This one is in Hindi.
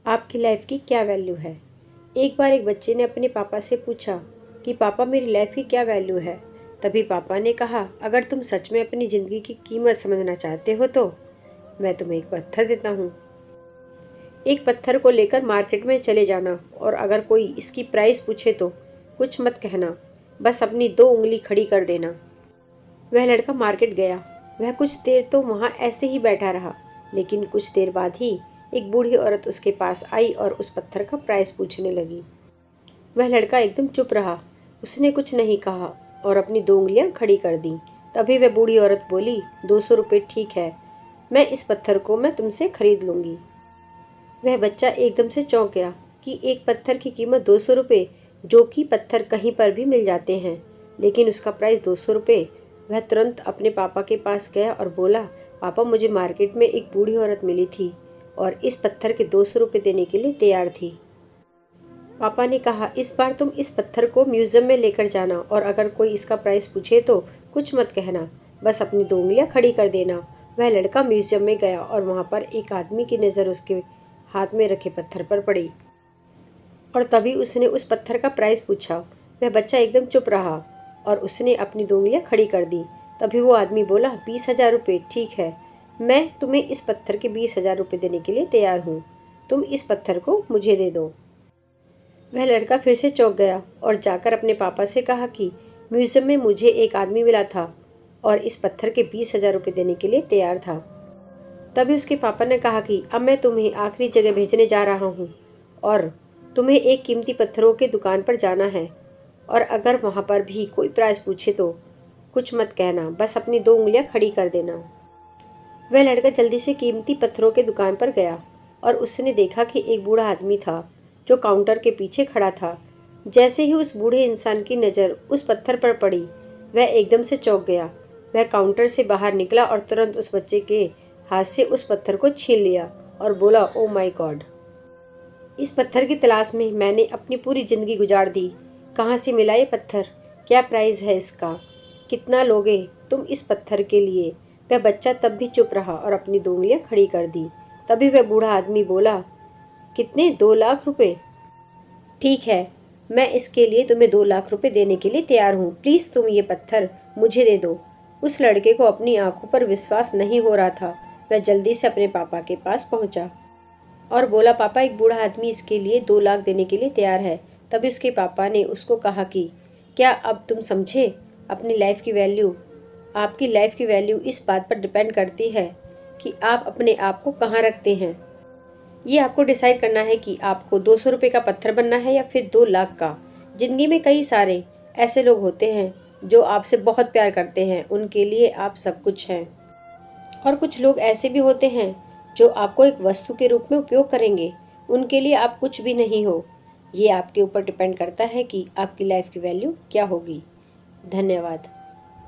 आपकी लाइफ की क्या वैल्यू है? एक बार एक बच्चे ने अपने पापा से पूछा कि पापा मेरी लाइफ की क्या वैल्यू है। तभी पापा ने कहा, अगर तुम सच में अपनी ज़िंदगी की कीमत समझना चाहते हो तो मैं तुम्हें एक पत्थर देता हूँ। एक पत्थर को लेकर मार्केट में चले जाना और अगर कोई इसकी प्राइस पूछे तो कुछ मत कहना, बस अपनी 2 उंगली खड़ी कर देना। वह लड़का मार्केट गया। वह कुछ देर तो वहाँ ऐसे ही बैठा रहा, लेकिन कुछ देर बाद ही एक बूढ़ी औरत उसके पास आई और उस पत्थर का प्राइस पूछने लगी। वह लड़का एकदम चुप रहा। उसने कुछ नहीं कहा और अपनी 2 उंगलियां खड़ी कर दी। तभी वह बूढ़ी औरत बोली, 200 रुपये ठीक है, मैं इस पत्थर को मैं तुमसे खरीद लूँगी। वह बच्चा एकदम से चौंक गया कि एक पत्थर की कीमत 200 रुपये, जो कि पत्थर कहीं पर भी मिल जाते हैं, लेकिन उसका प्राइस 200 रुपये। वह तुरंत अपने पापा के पास गया और बोला, पापा मुझे मार्केट में एक बूढ़ी औरत मिली थी और इस पत्थर के 200 रुपये देने के लिए तैयार थी। पापा ने कहा, इस बार तुम इस पत्थर को म्यूज़ियम में लेकर जाना और अगर कोई इसका प्राइस पूछे तो कुछ मत कहना, बस अपनी 2 उंगलियां खड़ी कर देना। वह लड़का म्यूज़ियम में गया और वहाँ पर एक आदमी की नज़र उसके हाथ में रखे पत्थर पर पड़ी और तभी उसने उस पत्थर का प्राइस पूछा। वह बच्चा एकदम चुप रहा और उसने अपनी 2 उंगलियां खड़ी कर दी। तभी वो आदमी बोला, 20,000 रुपये ठीक है, मैं तुम्हें इस पत्थर के 20,000 रुपये देने के लिए तैयार हूँ, तुम इस पत्थर को मुझे दे दो। वह लड़का फिर से चौंक गया और जाकर अपने पापा से कहा कि म्यूज़ियम में मुझे एक आदमी मिला था और इस पत्थर के 20,000 रुपये देने के लिए तैयार था। तभी उसके पापा ने कहा कि अब मैं तुम्हें आखिरी जगह भेजने जा रहा हूँ और तुम्हें एक कीमती पत्थरों की दुकान पर जाना है और अगर वहाँ पर भी कोई प्राइस पूछे तो कुछ मत कहना, बस अपनी 2 उंगलियां खड़ी कर देना। वह लड़का जल्दी से कीमती पत्थरों की दुकान पर गया और उसने देखा कि एक बूढ़ा आदमी था जो काउंटर के पीछे खड़ा था। जैसे ही उस बूढ़े इंसान की नज़र उस पत्थर पर पड़ी, वह एकदम से चौंक गया। वह काउंटर से बाहर निकला और तुरंत उस बच्चे के हाथ से उस पत्थर को छीन लिया और बोला, ओ माय गॉड, इस पत्थर की तलाश में मैंने अपनी पूरी ज़िंदगी गुजार दी। कहाँ से मिला ये पत्थर? क्या प्राइस है इसका? कितना लोगे तुम इस पत्थर के लिए? वह बच्चा तब भी चुप रहा और अपनी 2 उंगलियां खड़ी कर दी। तभी वह बूढ़ा आदमी बोला, कितने? 2 लाख रुपए? ठीक है, मैं इसके लिए तुम्हें 2 लाख रुपए देने के लिए तैयार हूँ, प्लीज़ तुम ये पत्थर मुझे दे दो। उस लड़के को अपनी आंखों पर विश्वास नहीं हो रहा था। वह जल्दी से अपने पापा के पास पहुंचा और बोला, पापा एक बूढ़ा आदमी इसके लिए 2 लाख देने के लिए तैयार है। तभी उसके पापा ने उसको कहा कि क्या अब तुम समझे अपनी लाइफ की वैल्यू? आपकी लाइफ की वैल्यू इस बात पर डिपेंड करती है कि आप अपने आप को कहाँ रखते हैं। ये आपको डिसाइड करना है कि आपको 200 रुपये का पत्थर बनना है या फिर 2 लाख का। ज़िंदगी में कई सारे ऐसे लोग होते हैं जो आपसे बहुत प्यार करते हैं, उनके लिए आप सब कुछ हैं। और कुछ लोग ऐसे भी होते हैं जो आपको एक वस्तु के रूप में उपयोग करेंगे, उनके लिए आप कुछ भी नहीं हो। ये आपके ऊपर डिपेंड करता है कि आपकी लाइफ की वैल्यू क्या होगी। धन्यवाद।